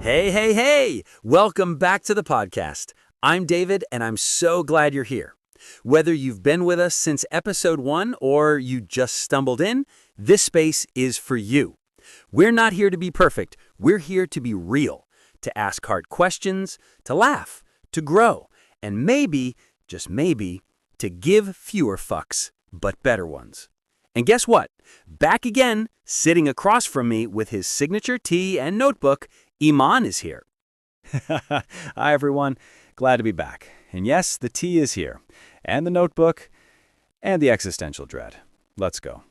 Hey, hey, hey! Welcome back to the podcast. I'm David, and I'm so glad you're here. Whether you've been with us since episode 1 or you just stumbled in, this space is for you. We're not here to be perfect. We're here to be real, to ask hard questions, to laugh, to grow, and maybe, just maybe, to give fewer fucks, but better ones. And guess what? Back again, sitting across from me with his signature tea and notebook, Iman is here. Hi, everyone. Glad to be back. And yes, the tea is here, and the notebook, and the existential dread. Let's go.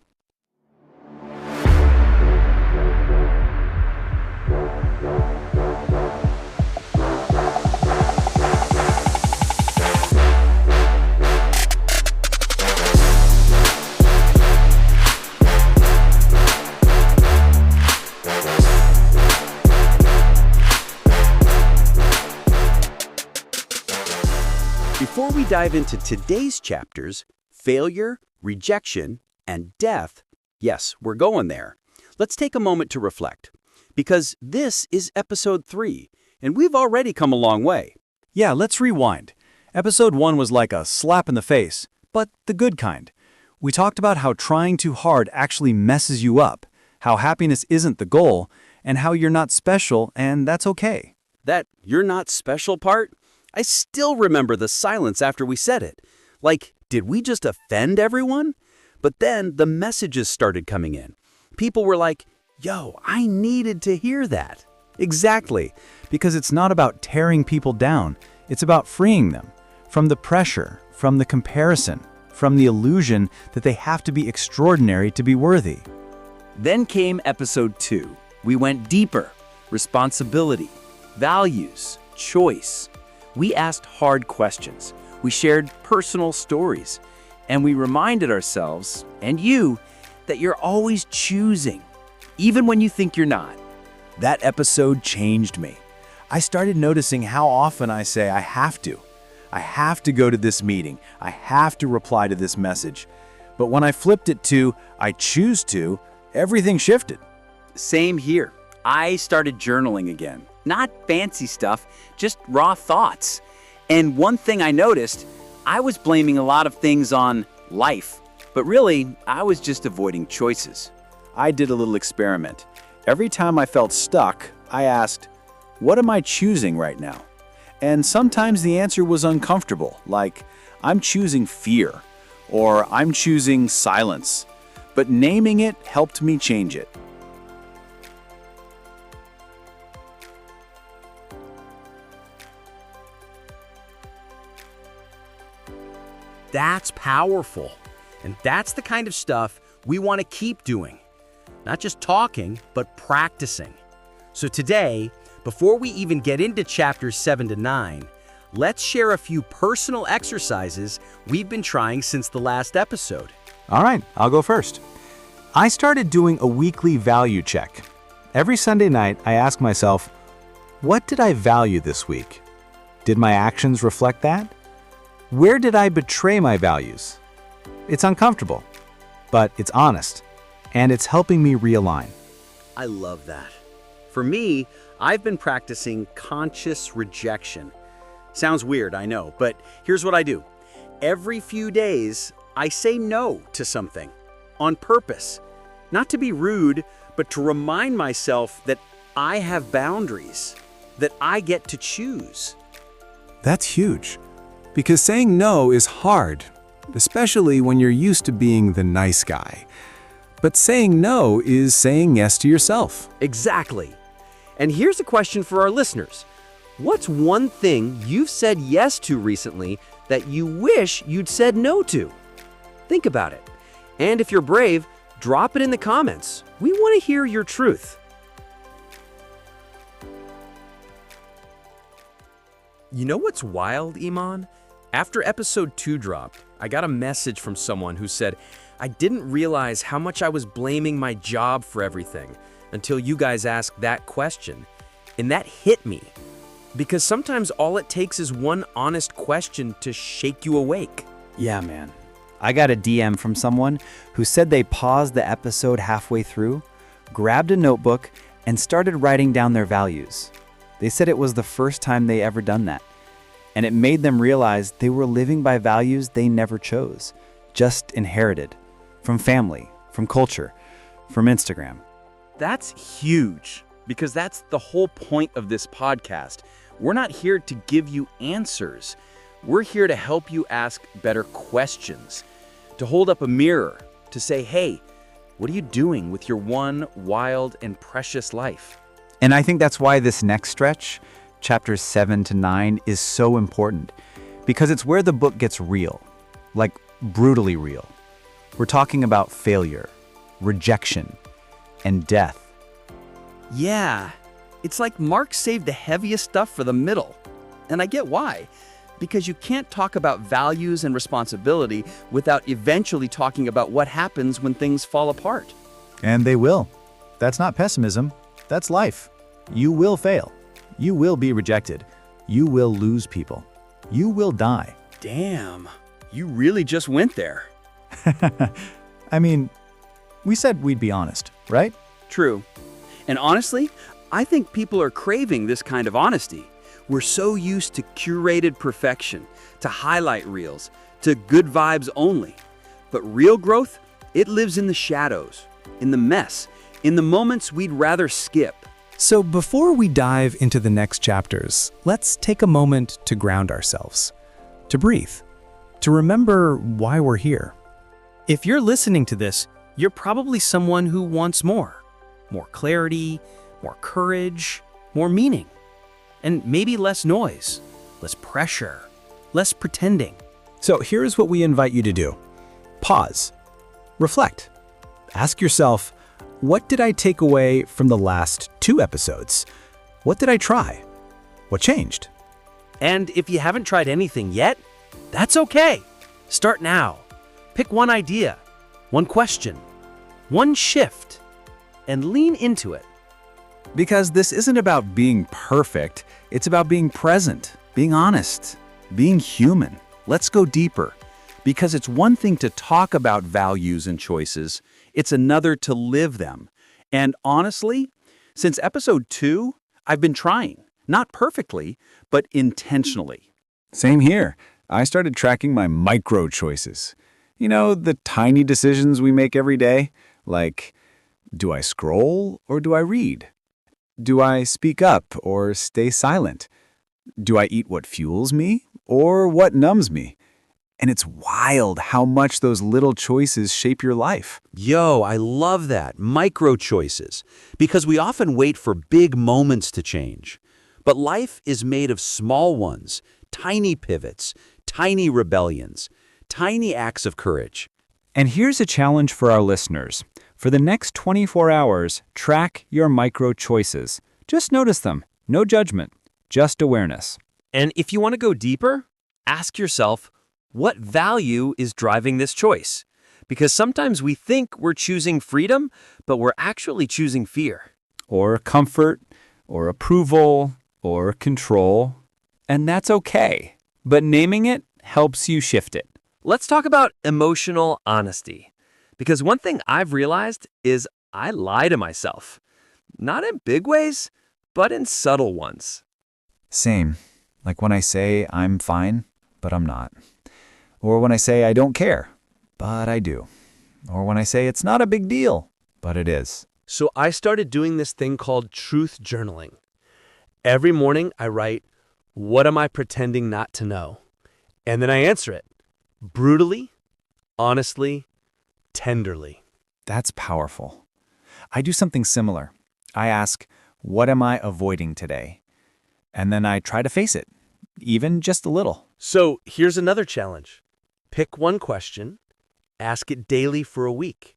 Before we dive into today's chapters, failure, rejection, and death, yes, we're going there. Let's take a moment to reflect, because this is episode 3, and we've already come a long way. Yeah, let's rewind. Episode 1 was like a slap in the face, but the good kind. We talked about how trying too hard actually messes you up, how happiness isn't the goal, and how you're not special, and that's okay. That "you're not special" part? I still remember the silence after we said it. Like, did we just offend everyone? But then the messages started coming in. People were like, yo, I needed to hear that. Exactly, because it's not about tearing people down. It's about freeing them from the pressure, from the comparison, from the illusion that they have to be extraordinary to be worthy. Then came episode 2. We went deeper. Responsibility, values, choice. We asked hard questions, we shared personal stories, and we reminded ourselves, and you, that you're always choosing, even when you think you're not. That episode changed me. I started noticing how often I say, I have to. I have to go to this meeting. I have to reply to this message. But when I flipped it to, I choose to, everything shifted. Same here. I started journaling again. Not fancy stuff, just raw thoughts. And one thing I noticed, I was blaming a lot of things on life, but really, I was just avoiding choices. I did a little experiment. Every time I felt stuck, I asked, what am I choosing right now? And sometimes the answer was uncomfortable, like, I'm choosing fear, or I'm choosing silence. But naming it helped me change it. That's powerful. And that's the kind of stuff we want to keep doing. Not just talking, but practicing. So today, before we even get into chapters 7 to 9, let's share a few personal exercises we've been trying since the last episode. All right, I'll go first. I started doing a weekly value check. Every Sunday night, I ask myself, what did I value this week? Did my actions reflect that? Where did I betray my values? It's uncomfortable, but it's honest, and it's helping me realign. I love that. For me, I've been practicing conscious rejection. Sounds weird, I know, but here's what I do. Every few days, I say no to something on purpose. Not to be rude, but to remind myself that I have boundaries, that I get to choose. That's huge. Because saying no is hard, especially when you're used to being the nice guy. But saying no is saying yes to yourself. Exactly. And here's a question for our listeners. What's one thing you've said yes to recently that you wish you'd said no to? Think about it. And if you're brave, drop it in the comments. We want to hear your truth. You know what's wild, Iman? After episode 2 dropped, I got a message from someone who said, I didn't realize how much I was blaming my job for everything until you guys asked that question. And that hit me. Because sometimes all it takes is one honest question to shake you awake. Yeah, man. I got a DM from someone who said they paused the episode halfway through, grabbed a notebook, and started writing down their values. They said it was the first time they ever done that. And it made them realize they were living by values they never chose, just inherited. From family, from culture, from Instagram. That's huge, because that's the whole point of this podcast. We're not here to give you answers. We're here to help you ask better questions, to hold up a mirror, to say, hey, what are you doing with your one wild and precious life? And I think that's why this next stretch, chapters 7 to 9, is so important, because it's where the book gets real, like brutally real. We're talking about failure, rejection, and death. Yeah, it's like Mark saved the heaviest stuff for the middle. And I get why. Because you can't talk about values and responsibility without eventually talking about what happens when things fall apart. And they will. That's not pessimism. That's life. You will fail. You will be rejected. You will lose people. You will die. Damn, you really just went there. I mean, we said we'd be honest, right? True. And honestly, I think people are craving this kind of honesty. We're so used to curated perfection, to highlight reels, to good vibes only. But real growth, it lives in the shadows, in the mess, in the moments we'd rather skip. So before we dive into the next chapters, let's take a moment to ground ourselves, to breathe, to remember why we're here. If you're listening to this, you're probably someone who wants more clarity, more courage, more meaning, and maybe less noise, less pressure, less pretending. So here's what we invite you to do. Pause. Reflect. Ask yourself, what did I take away from the last 2 episodes? What did I try? What changed? And if you haven't tried anything yet, that's okay. Start now. Pick one idea, one question, one shift, and lean into it. Because this isn't about being perfect, it's about being present, being honest, being human. Let's go deeper. Because it's one thing to talk about values and choices, it's another to live them. And honestly, since episode 2, I've been trying. Not perfectly, but intentionally. Same here. I started tracking my micro choices. You know, the tiny decisions we make every day, like, do I scroll or do I read? Do I speak up or stay silent? Do I eat what fuels me or what numbs me? And it's wild how much those little choices shape your life. Yo, I love that. Micro choices. Because we often wait for big moments to change. But life is made of small ones, tiny pivots, tiny rebellions, tiny acts of courage. And here's a challenge for our listeners. For the next 24 hours, track your micro choices. Just notice them. No judgment, just awareness. And if you want to go deeper, ask yourself, what value is driving this choice? Because sometimes we think we're choosing freedom, but we're actually choosing fear. Or comfort, or approval, or control. And that's okay. But naming it helps you shift it. Let's talk about emotional honesty. Because one thing I've realized is I lie to myself. Not in big ways, but in subtle ones. Same. Like when I say I'm fine, but I'm not. Or when I say I don't care, but I do. Or when I say it's not a big deal, but it is. So I started doing this thing called truth journaling. Every morning I write, what am I pretending not to know? And then I answer it. Brutally, honestly, tenderly. That's powerful. I do something similar. I ask, what am I avoiding today? And then I try to face it, even just a little. So here's another challenge. Pick one question, ask it daily for a week.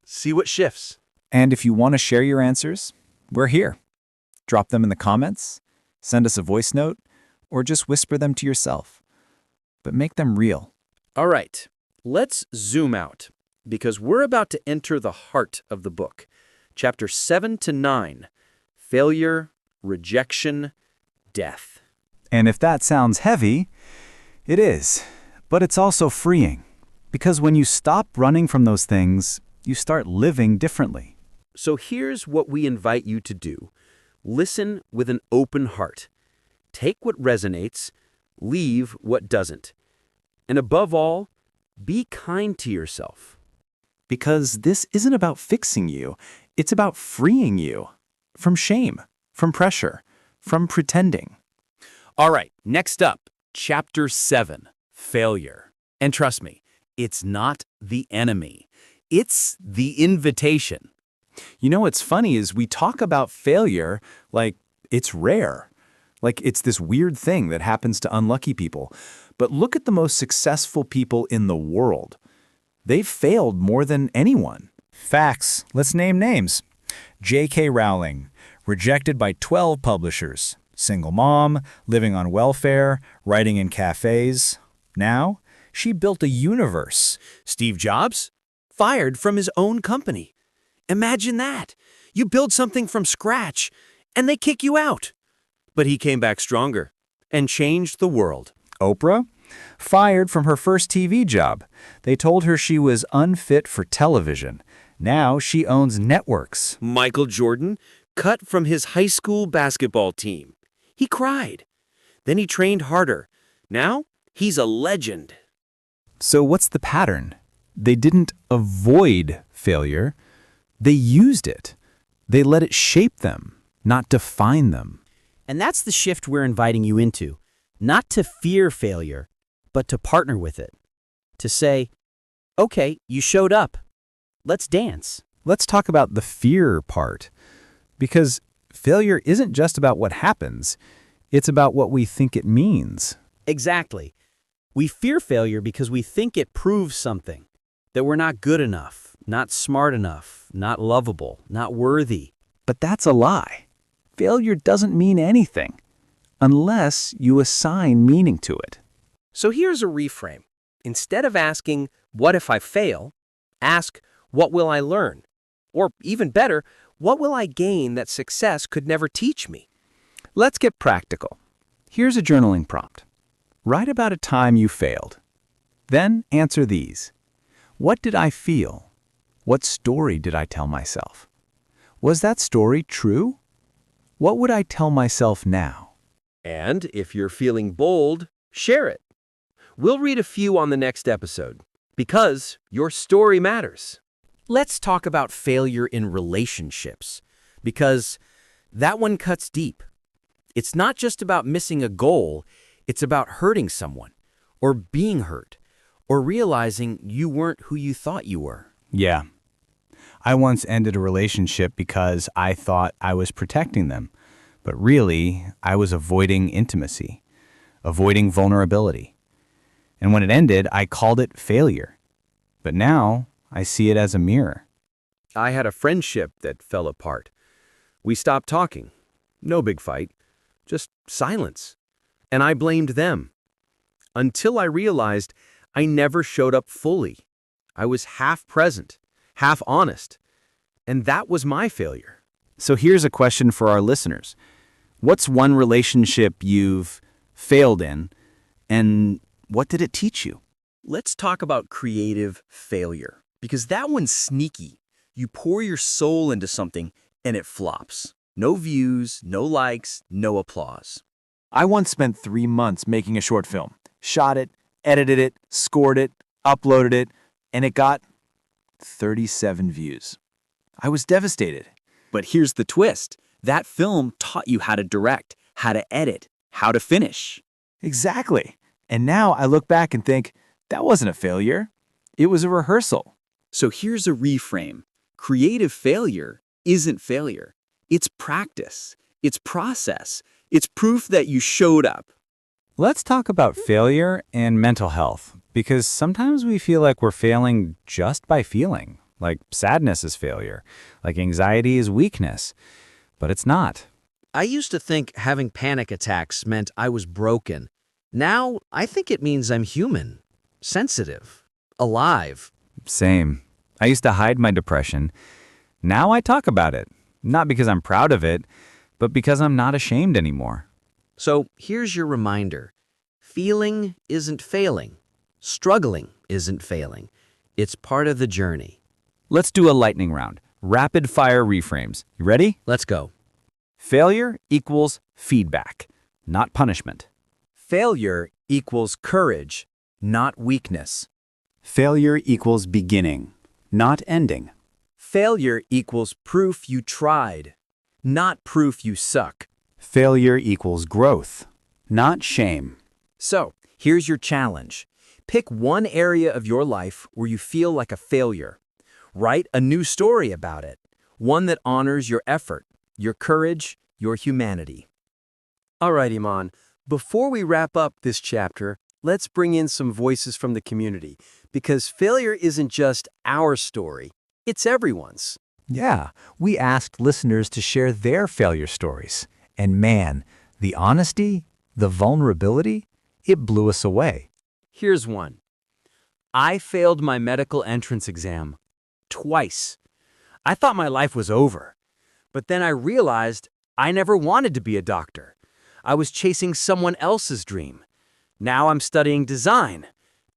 See what shifts. And if you want to share your answers, we're here. Drop them in the comments, send us a voice note, or just whisper them to yourself. But make them real. All right, let's zoom out, because we're about to enter the heart of the book. Chapter 7 to 9, Failure, Rejection, Death. And if that sounds heavy, it is. But it's also freeing. Because when you stop running from those things, you start living differently. So here's what we invite you to do. Listen with an open heart. Take what resonates, leave what doesn't. And above all, be kind to yourself. Because this isn't about fixing you, it's about freeing you from shame, from pressure, from pretending. All right, next up, Chapter 7, Failure. And trust me, it's not the enemy. It's the invitation. You know what's funny is we talk about failure like it's rare, like it's this weird thing that happens to unlucky people. But look at the most successful people in the world. They've failed more than anyone. Facts. Let's name names. J.K. Rowling, rejected by 12 publishers. Single mom, living on welfare, writing in cafes. Now, she built a universe. Steve Jobs, fired from his own company. Imagine that. You build something from scratch, and they kick you out. But he came back stronger and changed the world. Oprah, fired from her first TV job. They told her she was unfit for television. Now she owns networks. Michael Jordan, cut from his high school basketball team. He cried. Then he trained harder. Now he's a legend. So what's the pattern? They didn't avoid failure. They used it. They let it shape them, not define them. And that's the shift we're inviting you into. Not to fear failure, but to partner with it. To say, okay, you showed up. Let's dance. Let's talk about the fear part. Because failure isn't just about what happens. It's about what we think it means. Exactly. We fear failure because we think it proves something. That we're not good enough, not smart enough, not lovable, not worthy. But that's a lie. Failure doesn't mean anything unless you assign meaning to it. So here's a reframe. Instead of asking, what if I fail? Ask, what will I learn? Or even better, what will I gain that success could never teach me? Let's get practical. Here's a journaling prompt. Write about a time you failed. Then answer these. What did I feel? What story did I tell myself? Was that story true? What would I tell myself now? And if you're feeling bold, share it. We'll read a few on the next episode, because your story matters. Let's talk about failure in relationships, because that one cuts deep. It's not just about missing a goal, it's about hurting someone, or being hurt, or realizing you weren't who you thought you were. Yeah. I once ended a relationship because I thought I was protecting them, but really, I was avoiding intimacy, avoiding vulnerability. And when it ended, I called it failure. But now, I see it as a mirror. I had a friendship that fell apart. We stopped talking. No big fight. Just silence. And I blamed them. Until I realized I never showed up fully. I was half present, half honest. And that was my failure. So here's a question for our listeners. What's one relationship you've failed in, and what did it teach you? Let's talk about creative failure, because that one's sneaky. You pour your soul into something, and it flops. No views, no likes, no applause. I once spent 3 months making a short film. Shot it, edited it, scored it, uploaded it, and it got 37 views. I was devastated. But here's the twist. That film taught you how to direct, how to edit, how to finish. Exactly. And now I look back and think, that wasn't a failure. It was a rehearsal. So here's a reframe. Creative failure isn't failure. It's practice. It's process. It's proof that you showed up. Let's talk about failure and mental health, because sometimes we feel like we're failing just by feeling, like sadness is failure, like anxiety is weakness, but it's not. I used to think having panic attacks meant I was broken. Now, I think it means I'm human, sensitive, alive. Same. I used to hide my depression. Now I talk about it, not because I'm proud of it, but because I'm not ashamed anymore. So here's your reminder. Feeling isn't failing. Struggling isn't failing. It's part of the journey. Let's do a lightning round. Rapid fire reframes. You ready? Let's go. Failure equals feedback, not punishment. Failure equals courage, not weakness. Failure equals beginning, not ending. Failure equals proof you tried, not proof you suck. Failure equals growth, not shame. So, here's your challenge. Pick one area of your life where you feel like a failure. Write a new story about it, one that honors your effort, your courage, your humanity. All right, Iman, before we wrap up this chapter, let's bring in some voices from the community, because failure isn't just our story, it's everyone's. Yeah, we asked listeners to share their failure stories. And man, the honesty, the vulnerability, it blew us away. Here's one. I failed my medical entrance exam twice. I thought my life was over. But then I realized I never wanted to be a doctor. I was chasing someone else's dream. Now I'm studying design,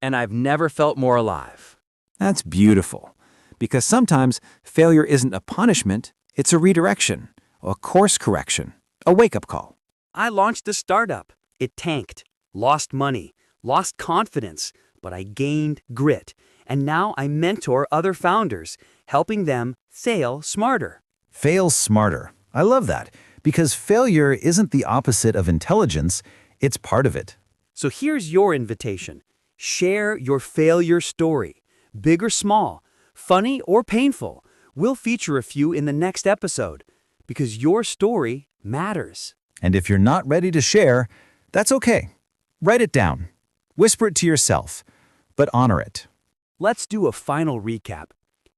and I've never felt more alive. That's beautiful. Because sometimes failure isn't a punishment, it's a redirection, a course correction, a wake-up call. I launched a startup. It tanked, lost money, lost confidence, but I gained grit. And now I mentor other founders, helping them fail smarter. Fail smarter. I love that. Because failure isn't the opposite of intelligence, it's part of it. So here's your invitation. Share your failure story, big or small, funny or painful. We'll feature a few in the next episode because your story matters. And if you're not ready to share, that's okay. Write it down. Whisper it to yourself, but honor it. Let's do a final recap.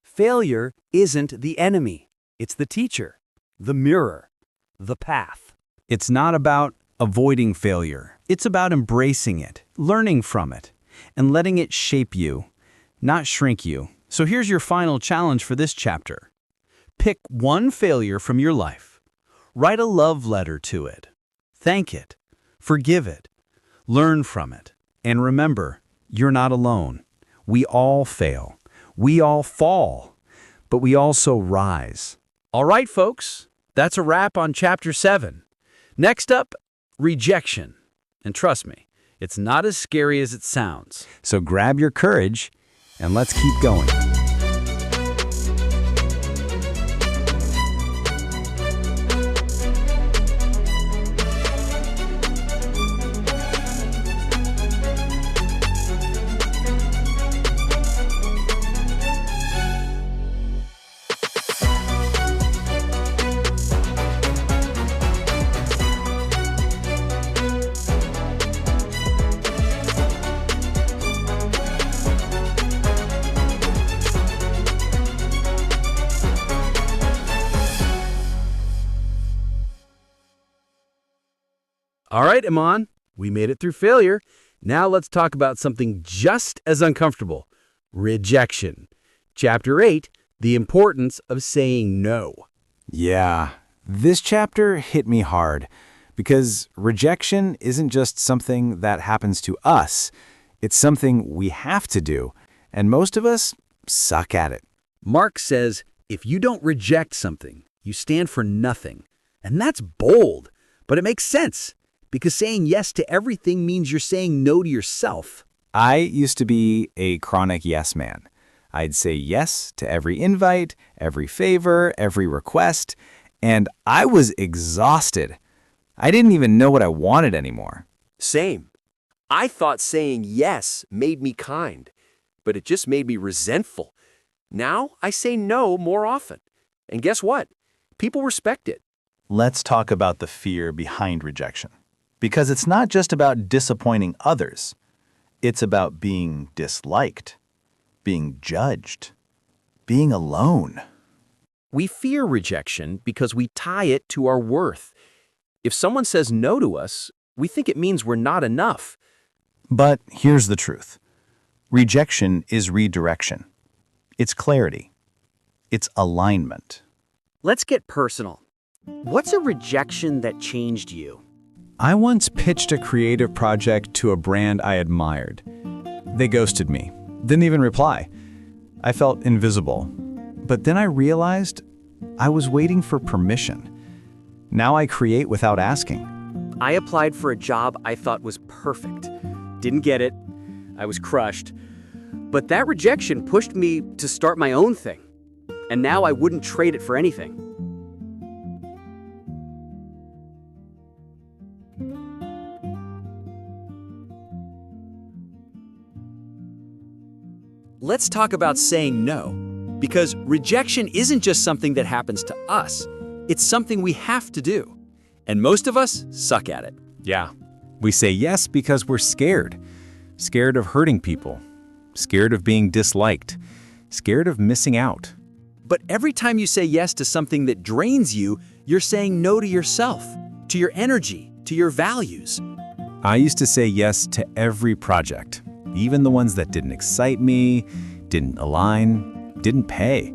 Failure isn't the enemy. It's the teacher, the mirror, the path. It's not about avoiding failure. It's about embracing it, learning from it, and letting it shape you, not shrink you. So here's your final challenge for this chapter. Pick one failure from your life. Write a love letter to it. Thank it. Forgive it. Learn from it. And remember, you're not alone. We all fail. We all fall. But we also rise. All right, folks. That's a wrap on Chapter 7. Next up, rejection. And trust me, it's not as scary as it sounds. So grab your courage and let's keep going. All right, Iman, we made it through failure. Now let's talk about something just as uncomfortable, rejection. Chapter 8, the importance of saying no. Yeah, this chapter hit me hard because rejection isn't just something that happens to us. It's something we have to do, and most of us suck at it. Mark says, if you don't reject something, you stand for nothing. And that's bold, but it makes sense. Because saying yes to everything means you're saying no to yourself. I used to be a chronic yes man. I'd say yes to every invite, every favor, every request, and I was exhausted. I didn't even know what I wanted anymore. Same. I thought saying yes made me kind, but it just made me resentful. Now I say no more often. And guess what? People respect it. Let's talk about the fear behind rejection. Because it's not just about disappointing others. It's about being disliked, being judged, being alone. We fear rejection because we tie it to our worth. If someone says no to us, we think it means we're not enough. But here's the truth. Rejection is redirection. It's clarity. It's alignment. Let's get personal. What's a rejection that changed you? I once pitched a creative project to a brand I admired. They ghosted me, didn't even reply. I felt invisible. But then I realized I was waiting for permission. Now I create without asking. I applied for a job I thought was perfect. Didn't get it. I was crushed. But that rejection pushed me to start my own thing. And now I wouldn't trade it for anything. Let's talk about saying no, because rejection isn't just something that happens to us. It's something we have to do. And most of us suck at it. Yeah. We say yes because we're scared. Scared of hurting people. Scared of being disliked. Scared of missing out. But every time you say yes to something that drains you, you're saying no to yourself, to your energy, to your values. I used to say yes to every project, even the ones that didn't excite me, didn't align, didn't pay,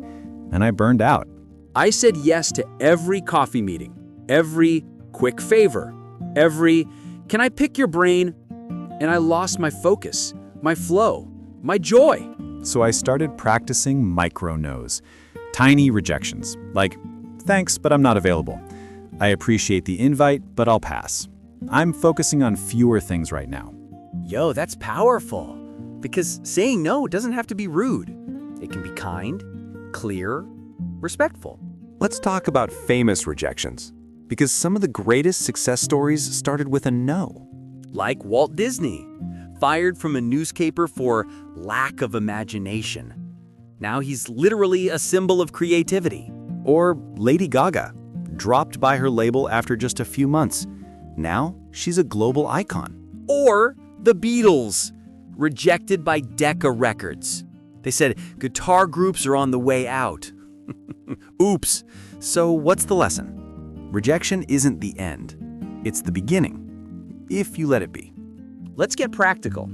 and I burned out. I said yes to every coffee meeting, every quick favor, every, can I pick your brain? And I lost my focus, my flow, my joy. So I started practicing micro no's, tiny rejections, like, thanks, but I'm not available. I appreciate the invite, but I'll pass. I'm focusing on fewer things right now. Yo, that's powerful. Because saying no doesn't have to be rude. It can be kind, clear, respectful. Let's talk about famous rejections, because some of the greatest success stories started with a no. Like Walt Disney, fired from a newspaper for lack of imagination. Now he's literally a symbol of creativity. Or Lady Gaga, dropped by her label after just a few months. Now she's a global icon. Or the Beatles, rejected by Decca Records. They said guitar groups are on the way out. Oops. So what's the lesson? Rejection isn't the end. It's the beginning, if you let it be. Let's get practical.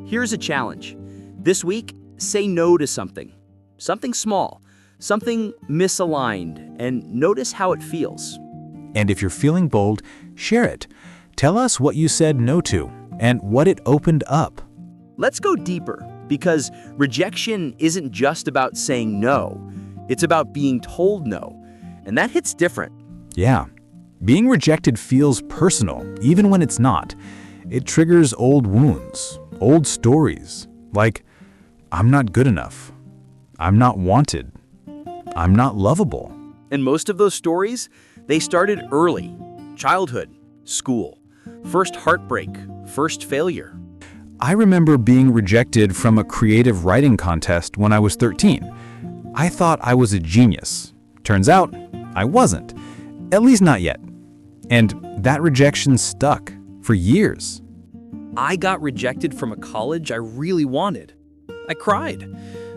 Here's a challenge. This week, say no to something. Something small, something misaligned, and notice how it feels. And if you're feeling bold, share it. Tell us what you said no to and what it opened up. Let's go deeper, because rejection isn't just about saying no. It's about being told no, and that hits different. Yeah. Being rejected feels personal, even when it's not. It triggers old wounds, old stories, like, I'm not good enough. I'm not wanted. I'm not lovable. And most of those stories, they started early. Childhood, school, first heartbreak, first failure. I remember being rejected from a creative writing contest when I was 13. I thought I was a genius. Turns out, I wasn't. At least not yet. And that rejection stuck for years. I got rejected from a college I really wanted. I cried.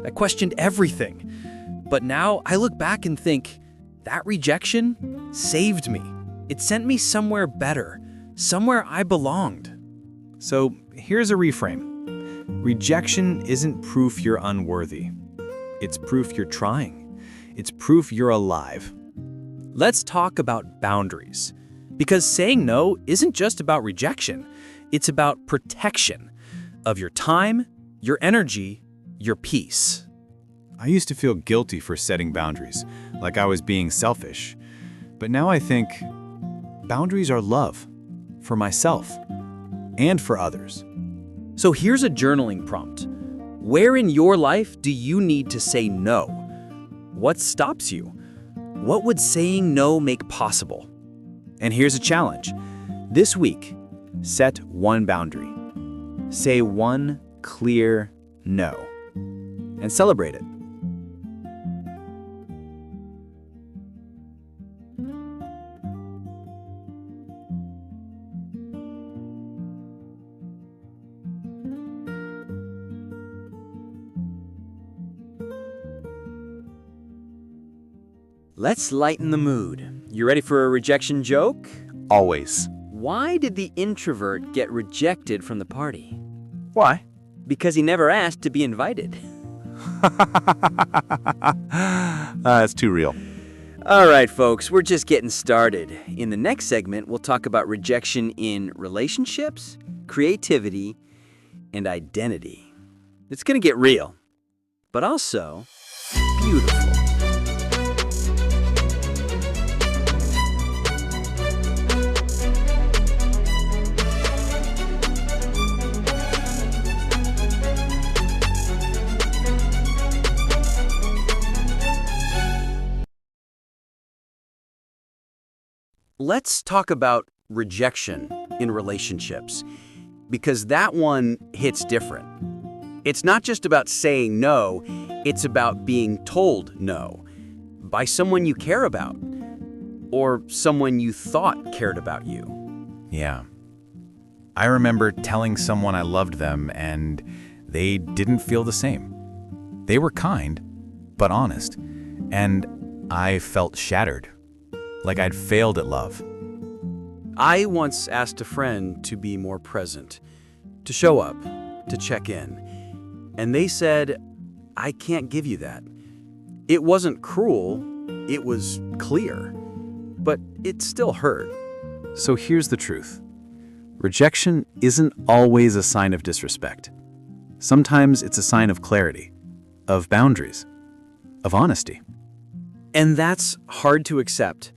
I questioned everything. But now I look back and think, that rejection saved me. It sent me somewhere better, somewhere I belonged. So here's a reframe. Rejection isn't proof you're unworthy. It's proof you're trying. It's proof you're alive. Let's talk about boundaries. Because saying no isn't just about rejection. It's about protection of your time, your energy, your peace. I used to feel guilty for setting boundaries, like I was being selfish. But now I think boundaries are love, for myself and for others. So here's a journaling prompt. Where in your life do you need to say no? What stops you? What would saying no make possible? And here's a challenge. This week, set one boundary. Say one clear no. And celebrate it. Let's lighten the mood. You ready for a rejection joke? Always. Why did the introvert get rejected from the party? Why? Because he never asked to be invited. That's too real. All right, folks, we're just getting started. In the next segment, we'll talk about rejection in relationships, creativity, and identity. It's going to get real, but also beautiful. Let's talk about rejection in relationships, because that one hits different. It's not just about saying no, it's about being told no by someone you care about or someone you thought cared about you. Yeah. I remember telling someone I loved them and they didn't feel the same. They were kind, but honest, and I felt shattered, like I'd failed at love. I once asked a friend to be more present, to show up, to check in, and they said, "I can't give you that." It wasn't cruel, it was clear, but it still hurt. So here's the truth. Rejection isn't always a sign of disrespect. Sometimes it's a sign of clarity, of boundaries, of honesty. And that's hard to accept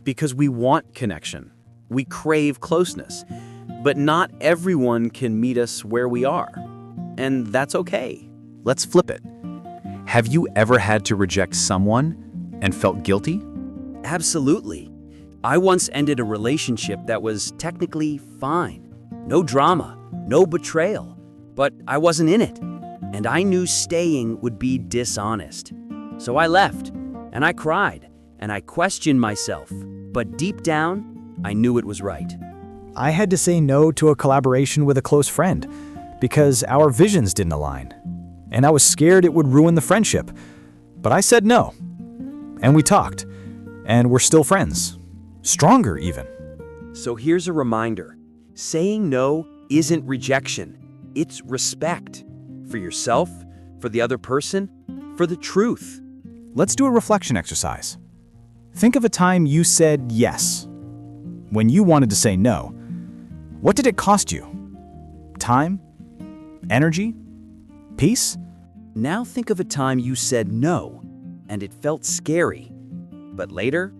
because we want connection. We crave closeness, but not everyone can meet us where we are. And that's okay. Let's flip it. Have you ever had to reject someone and felt guilty? Absolutely. I once ended a relationship that was technically fine. No drama, no betrayal, but I wasn't in it. And I knew staying would be dishonest. So I left, and I cried, and I questioned myself. But deep down, I knew it was right. I had to say no to a collaboration with a close friend because our visions didn't align. And I was scared it would ruin the friendship. But I said no. And we talked. And we're still friends. Stronger, even. So here's a reminder. Saying no isn't rejection. It's respect. For yourself, for the other person, for the truth. Let's do a reflection exercise. Think of a time you said yes. When you wanted to say no, what did it cost you? Time? Energy? Peace? Now think of a time you said no, and it felt scary. But later,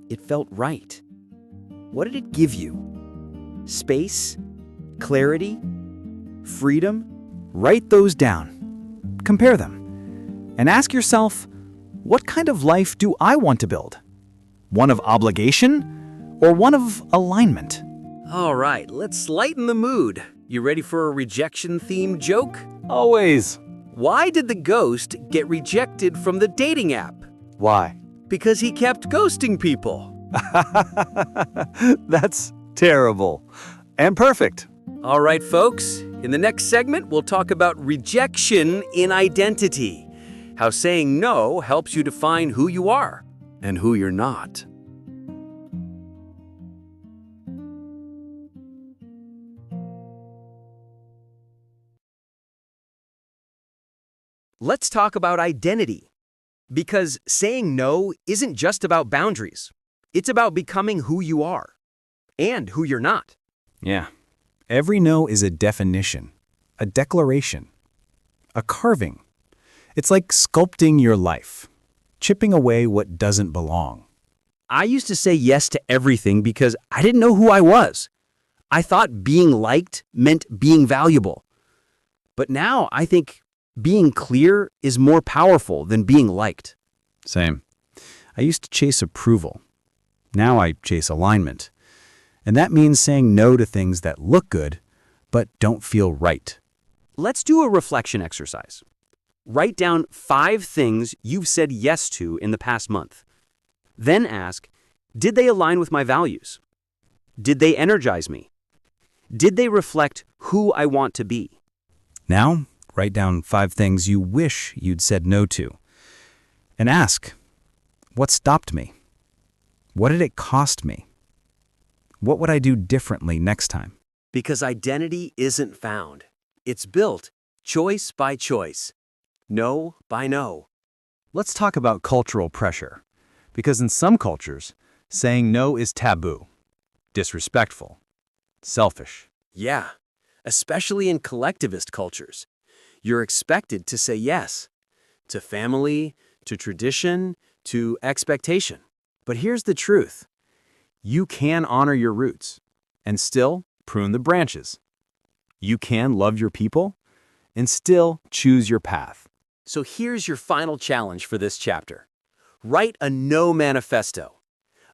it felt right. What did it give you? Space? Clarity? Freedom? Write those down. Compare them. And ask yourself, what kind of life do I want to build? One of obligation or one of alignment? All right, let's lighten the mood. You ready for a rejection-themed joke? Always. Why did the ghost get rejected from the dating app? Why? Because he kept ghosting people. That's terrible. And perfect. All right, folks. In the next segment, we'll talk about rejection in identity. How saying no helps you define who you are and who you're not. Let's talk about identity. Because saying no isn't just about boundaries. It's about becoming who you are and who you're not. Yeah. Every no is a definition, a declaration, a carving. It's like sculpting your life, chipping away what doesn't belong. I used to say yes to everything because I didn't know who I was. I thought being liked meant being valuable. But now I think being clear is more powerful than being liked. Same. I used to chase approval. Now I chase alignment. And that means saying no to things that look good, but don't feel right. Let's do a reflection exercise. Write down 5 things you've said yes to in the past month. Then ask, did they align with my values? Did they energize me? Did they reflect who I want to be? Now, write down 5 things you wish you'd said no to. And ask, what stopped me? What did it cost me? What would I do differently next time? Because identity isn't found. It's built choice by choice, no by no. Let's talk about cultural pressure. Because in some cultures, saying no is taboo, disrespectful, selfish. Yeah, especially in collectivist cultures. You're expected to say yes to family, to tradition, to expectation. But here's the truth. You can honor your roots and still prune the branches. You can love your people and still choose your path. So here's your final challenge for this chapter. Write a no manifesto.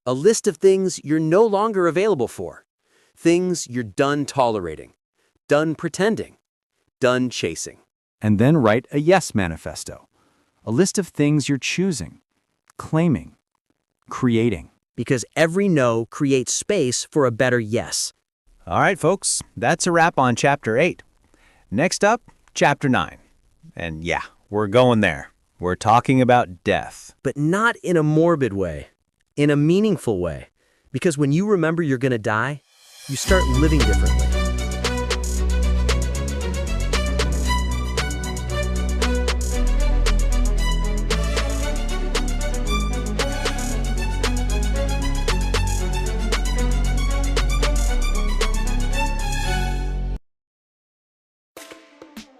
A list of things you're no longer available for. Things you're done tolerating, done pretending, done chasing. And then write a yes manifesto. A list of things you're choosing, claiming, creating. Because every no creates space for a better yes. All right, folks, that's a wrap on Chapter 8. Next up, Chapter 9. And yeah, we're going there. We're talking about death. But not in a morbid way, in a meaningful way. Because when you remember you're going to die, you start living differently.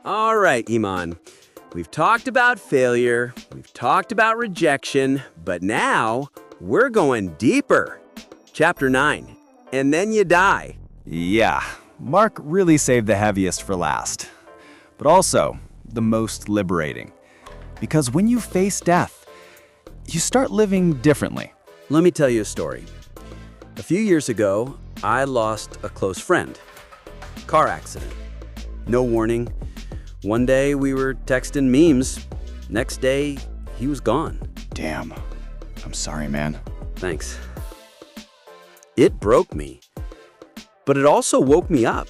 All right, Iman. We've talked about failure, we've talked about rejection, but now we're going deeper. Chapter 9, and then you die. Yeah, Mark really saved the heaviest for last. But also, the most liberating. Because when you face death, you start living differently. Let me tell you a story. A few years ago, I lost a close friend. Car accident. No warning. One day we were texting memes. Next day, he was gone. Damn. I'm sorry, man. Thanks. It broke me, but it also woke me up.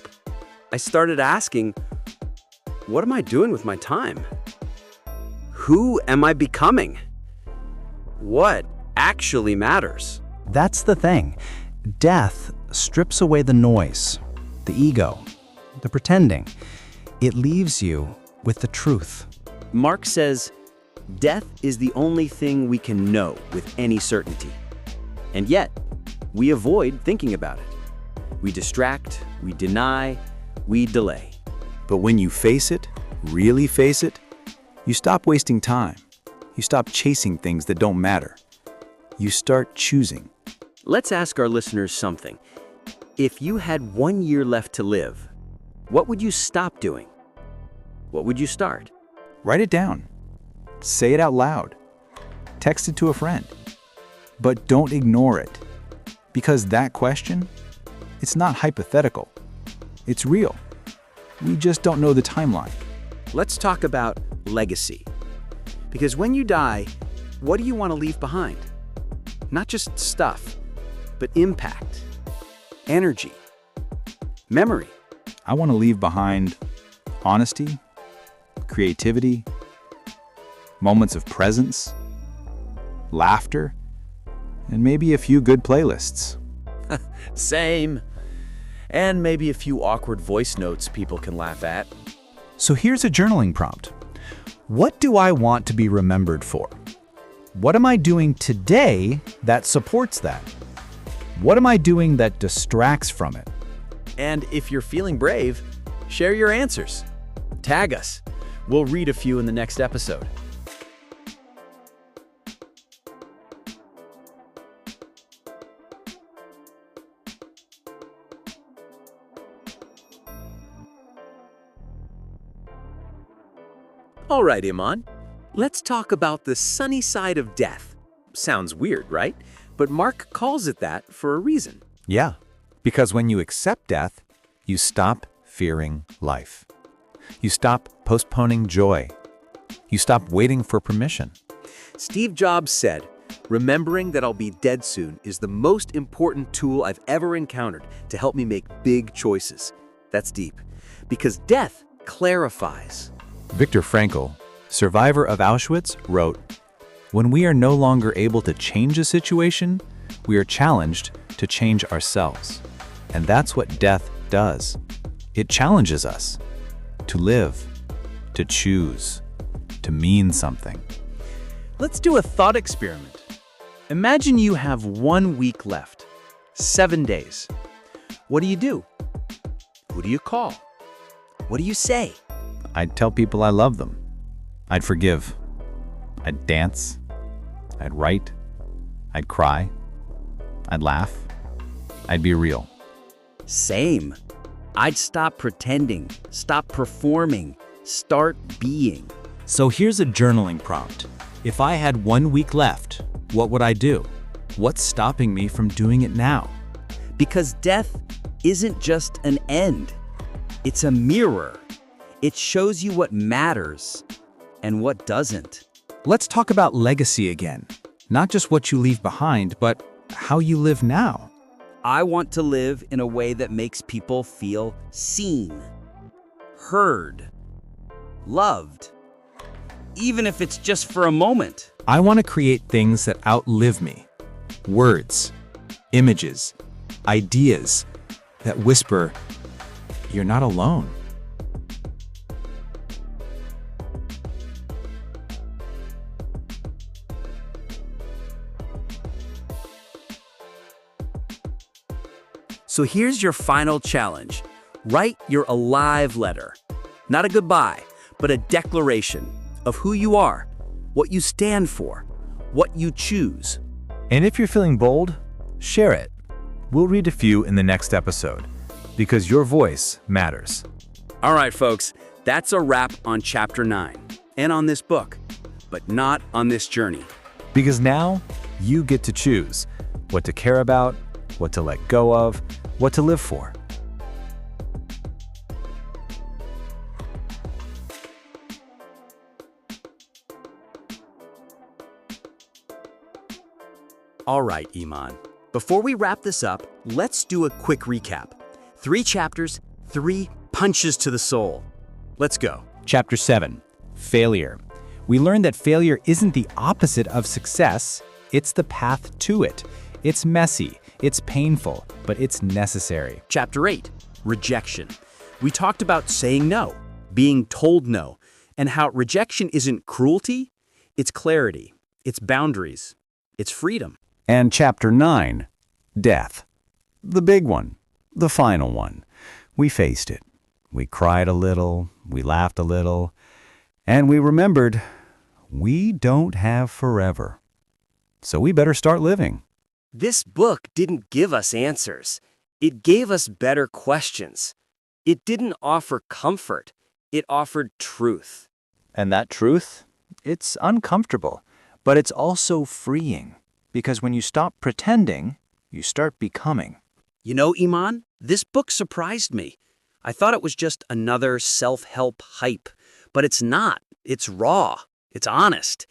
I started asking, what am I doing with my time? Who am I becoming? What actually matters? That's the thing. Death strips away the noise, the ego, the pretending. It leaves you with the truth. Mark says, death is the only thing we can know with any certainty. And yet, we avoid thinking about it. We distract, we deny, we delay. But when you face it, really face it, you stop wasting time. You stop chasing things that don't matter. You start choosing. Let's ask our listeners something. If you had 1 year left to live, what would you stop doing? What would you start? Write it down. Say it out loud. Text it to a friend. But don't ignore it. Because that question, it's not hypothetical. It's real. We just don't know the timeline. Let's talk about legacy. Because when you die, what do you want to leave behind? Not just stuff, but impact, energy, memory. I want to leave behind honesty, creativity, moments of presence, laughter, and maybe a few good playlists. Same. And maybe a few awkward voice notes people can laugh at. So here's a journaling prompt. What do I want to be remembered for? What am I doing today that supports that? What am I doing that distracts from it? And if you're feeling brave, share your answers. Tag us. We'll read a few in the next episode. All right, Iman. Let's talk about the sunny side of death. Sounds weird, right? But Mark calls it that for a reason. Yeah, because when you accept death, you stop fearing life. You stop postponing joy. You stop waiting for permission. Steve Jobs said, "Remembering that I'll be dead soon is the most important tool I've ever encountered to help me make big choices." That's deep. Because death clarifies. Viktor Frankl, survivor of Auschwitz, wrote, "When we are no longer able to change a situation, we are challenged to change ourselves." And that's what death does. It challenges us to live, to choose, to mean something. Let's do a thought experiment. Imagine you have 1 week left, 7 days. What do? Who do you call? What do you say? I'd tell people I love them. I'd forgive. I'd dance. I'd write. I'd cry. I'd laugh. I'd be real. Same. I'd stop pretending, stop performing, start being. So here's a journaling prompt. If I had 1 week left, what would I do? What's stopping me from doing it now? Because death isn't just an end. It's a mirror. It shows you what matters and what doesn't. Let's talk about legacy again. Not just what you leave behind, but how you live now. I want to live in a way that makes people feel seen, heard, loved, even if it's just for a moment. I want to create things that outlive me. Words, images, ideas that whisper, "You're not alone." So here's your final challenge. Write your alive letter. Not a goodbye, but a declaration of who you are, what you stand for, what you choose. And if you're feeling bold, share it. We'll read a few in the next episode, because your voice matters. All right, folks, that's a wrap on Chapter 9 and on this book, but not on this journey. Because now you get to choose what to care about, what to let go of, what to live for. All right, Iman. Before we wrap this up, let's do a quick recap. 3 chapters, 3 punches to the soul. Let's go. Chapter 7, Failure. We learned that failure isn't the opposite of success, it's the path to it. It's messy, it's painful, but it's necessary. Chapter 8, Rejection. We talked about saying no, being told no, and how rejection isn't cruelty, it's clarity, it's boundaries, it's freedom. And Chapter 9, Death. The big one, the final one. We faced it. We cried a little, we laughed a little, and we remembered we don't have forever. So we better start living. This book didn't give us answers. It gave us better questions. It didn't offer comfort. It offered truth. And that truth, it's uncomfortable, but it's also freeing. Because when you stop pretending, you start becoming. You know, Iman, this book surprised me. I thought it was just another self-help hype, but it's not. It's raw. It's honest.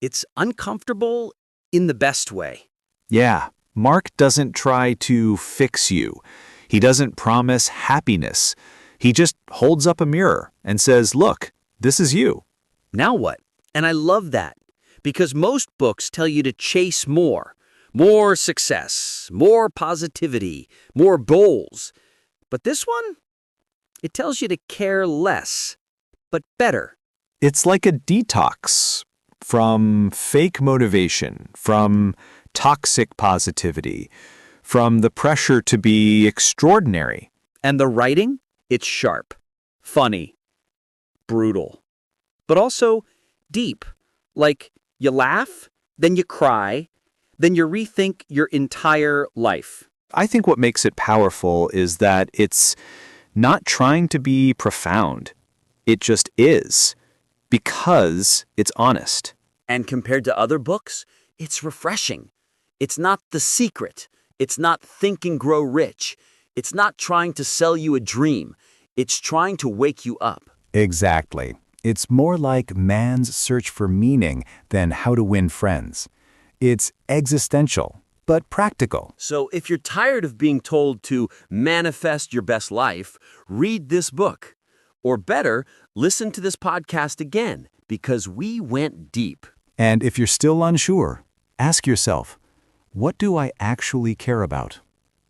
It's uncomfortable in the best way. Yeah, Mark doesn't try to fix you. He doesn't promise happiness. He just holds up a mirror and says, "Look, this is you." Now what? And I love that, because most books tell you to chase more success, more positivity, more goals. But this one, it tells you to care less, but better. It's like a detox from fake motivation, from toxic positivity, from the pressure to be extraordinary. And the writing, it's sharp, funny, brutal, but also deep. Like, you laugh, then you cry, then you rethink your entire life. I think what makes it powerful is that it's not trying to be profound. It just is, because it's honest. And compared to other books, it's refreshing. It's not The Secret. It's not Think and Grow Rich. It's not trying to sell you a dream. It's trying to wake you up. Exactly. It's more like man's search for meaning than how to win friends. It's existential, but practical. So if you're tired of being told to manifest your best life, read this book. Or better, listen to this podcast again, because we went deep. And if you're still unsure, ask yourself, what do I actually care about?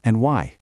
And why?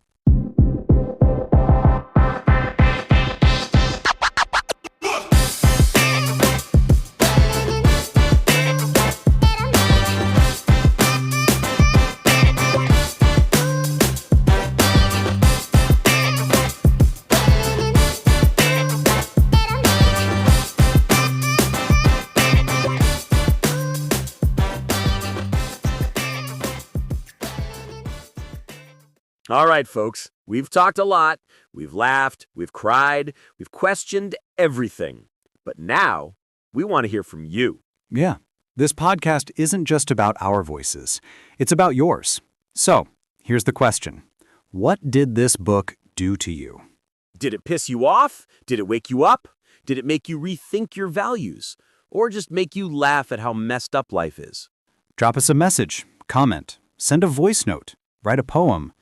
All right, folks, we've talked a lot, we've laughed, we've cried, we've questioned everything. But now, we want to hear from you. Yeah. This podcast isn't just about our voices, it's about yours. So, here's the question. What did this book do to you? Did it piss you off? Did it wake you up? Did it make you rethink your values? Or just make you laugh at how messed up life is? Drop us a message, comment, send a voice note, write a poem,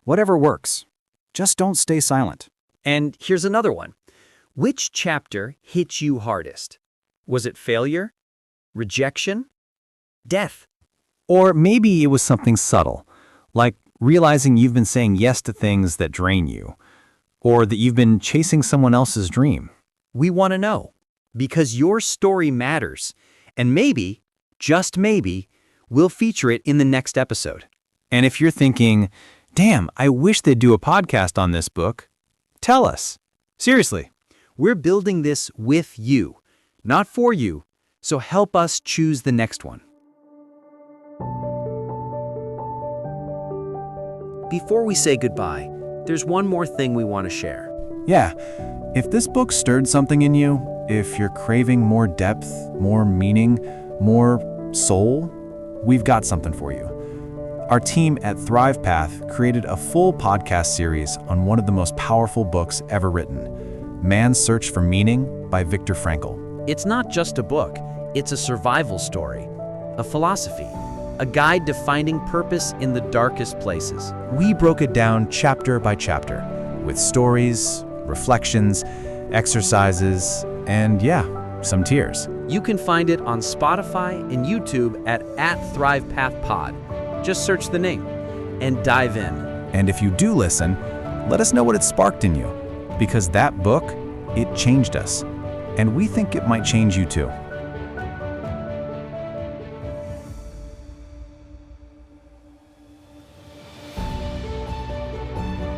whatever works. Just don't stay silent. And here's another one. Which chapter hit you hardest? Was it failure? Rejection? Death? Or maybe it was something subtle, like realizing you've been saying yes to things that drain you, or that you've been chasing someone else's dream. We want to know, because your story matters, and maybe, just maybe, we'll feature it in the next episode. And if you're thinking, damn, I wish they'd do a podcast on this book, tell us. Seriously. We're building this with you, not for you, so help us choose the next one. Before we say goodbye, there's one more thing we want to share. Yeah, if this book stirred something in you, if you're craving more depth, more meaning, more soul, we've got something for you. Our team at Thrivepath created a full podcast series on one of the most powerful books ever written, Man's Search for Meaning by Viktor Frankl. It's not just a book, it's a survival story, a philosophy, a guide to finding purpose in the darkest places. We broke it down chapter by chapter, with stories, reflections, exercises, and some tears. You can find it on Spotify and YouTube at @ThrivePathPod. Just search the name and dive in. And if you do listen, let us know what it sparked in you, because that book, it changed us. And we think it might change you too.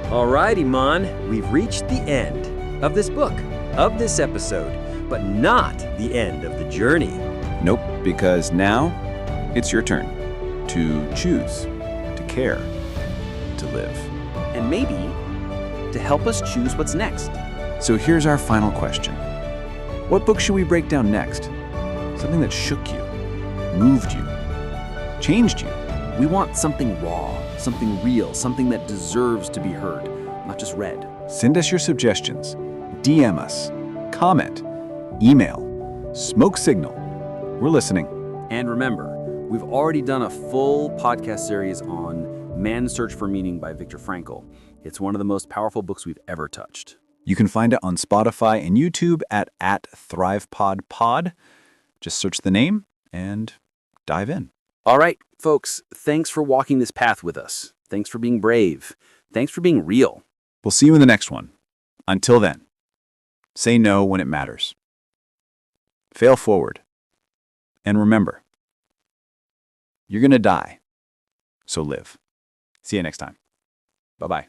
All right, Iman, we've reached the end of this book, of this episode, but not the end of the journey. Nope, because now it's your turn to choose, to care, to live. And maybe to help us choose what's next. So here's our final question. What book should we break down next? Something that shook you, moved you, changed you. We want something raw, something real, something that deserves to be heard, not just read. Send us your suggestions, DM us, comment, email, smoke signal. We're listening. And remember, we've already done a full podcast series on Man's Search for Meaning by Viktor Frankl. It's one of the most powerful books we've ever touched. You can find it on Spotify and YouTube at @ThrivePodPod. Just search the name and dive in. All right, folks, thanks for walking this path with us. Thanks for being brave. Thanks for being real. We'll see you in the next one. Until then, say no when it matters. Fail forward. And remember, you're going to die, so live. See you next time. Bye-bye.